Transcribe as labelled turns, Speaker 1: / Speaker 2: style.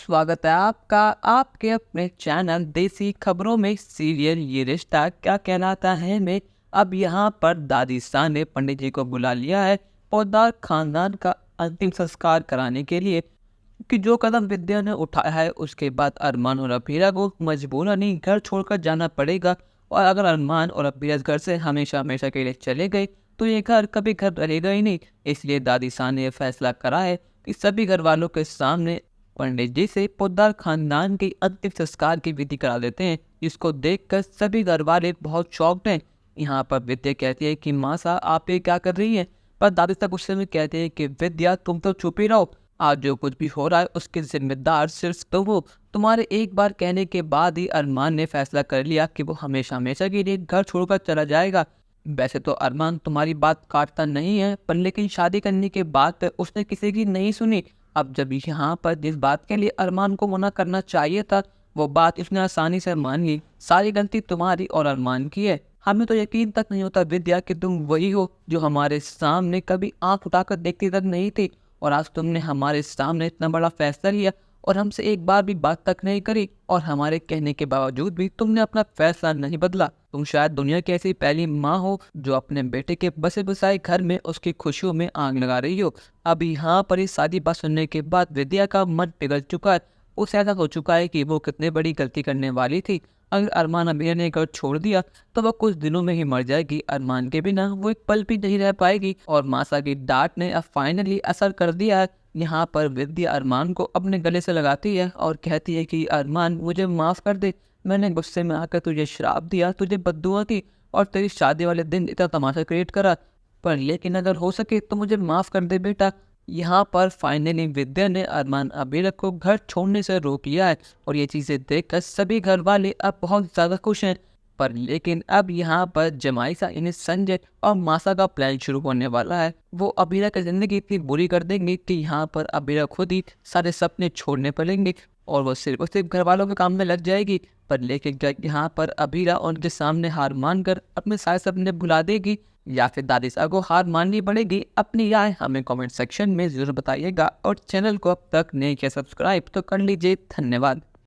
Speaker 1: स्वागत है आपका आपके अपने चैनल देसी खबरों में। सीरियल ये रिश्ता क्या कहलाता है में अब यहाँ पर दादी शाह ने पंडित जी को बुला लिया है पौदार खानदान का अंतिम संस्कार कराने के लिए, कि जो कदम विद्या ने उठाया है उसके बाद अरमान और अबीरा को मजबूरन ही घर छोड़कर जाना पड़ेगा। और अगर अरमान और अबीरा इस घर से हमेशा हमेशा के लिए चले गए तो ये घर कभी घर रहेगा ही नहीं। इसलिए दादी शाह ने यह फैसला करा है कि सभी घर वालों के सामने पंडित जी से पोद्दार खानदान के अंतिम संस्कार की विधि करा देते हैं, जिसको देखकर सभी घर वाले बहुत शॉक्ड हैं। यहाँ पर विद्या कहती है कि माँ साहब आप ये क्या कर रही हैं, पर दादी साहब गुस्से में कहते हैं कि विद्या तुम तो चुप ही रहो, आज जो कुछ भी हो रहा है उसके जिम्मेदार सिर्फ तुम हो। तुम्हारे एक बार कहने के बाद ही अरमान ने फैसला कर लिया कि वो हमेशा हमेशा के लिए घर छोड़कर चला जाएगा। वैसे तो अरमान तुम्हारी बात काटता नहीं है, पर लेकिन शादी करने के बाद उसने किसी की नहीं सुनी। अब जब यहाँ पर जिस बात के लिए अरमान को मना करना चाहिए था वो बात इसने आसानी से मान ली। सारी गलती तुम्हारी और अरमान की है। हमें तो यकीन तक नहीं होता विद्या कि तुम वही हो जो हमारे सामने कभी आंख उठाकर देखती तक नहीं थी, और आज तुमने हमारे सामने इतना बड़ा फैसला लिया और हमसे एक बार भी बात तक नहीं करी, और हमारे कहने के बावजूद भी तुमने अपना फैसला नहीं बदला। तुम शायद दुनिया की ऐसी पहली माँ हो जो अपने बेटे के बसे बसाए घर में उसकी खुशियों में आग लगा रही हो। अब यहाँ पर इस सारी बात सुनने के बाद विद्या का मन पिघल चुका है। उसे ऐसा हो चुका है कि वो कितने बड़ी गलती करने वाली थी। अगर अरमान अबीर ने घर छोड़ दिया तो वह कुछ दिनों में ही मर जाएगी। अरमान के बिना वो एक पल भी नहीं रह पाएगी, और मासा की डांट ने अब फाइनली असर कर दिया है। यहाँ पर विद्या अरमान को अपने गले से लगाती है और कहती है कि अरमान मुझे माफ़ कर दे, मैंने गुस्से में आकर तुझे श्राप दिया, तुझे बद्दुआ की और तेरी शादी वाले दिन इतना तमाशा क्रिएट करा, पर लेकिन अगर हो सके तो मुझे माफ़ कर दे बेटा। यहाँ पर फाइनली विद्या ने अरमान अबीर को घर छोड़ने से रोक लिया है, और ये चीज़ें देखकर सभी घर वाले अब बहुत ज़्यादा खुश हैं। पर लेकिन अब यहाँ पर जमाई सा यानी संजय और मासा का प्लान शुरू होने वाला है। वो अबीरा की ज़िंदगी इतनी बुरी कर देंगे कि यहाँ पर अबीरा खुद ही सारे सपने छोड़ने पड़ेंगे और वो सिर्फ घर वालों के काम में लग जाएगी। पर लेकिन क्या यहाँ पर अबीरा उनके सामने हार मानकर अपने सारे सपने भुला देगी, या फिर दादी साहब को हार माननी पड़ेगी? अपनी राय हमें कमेंट सेक्शन में ज़रूर बताइएगा, और चैनल को अब तक नहीं किया सब्सक्राइब तो कर लीजिए। धन्यवाद।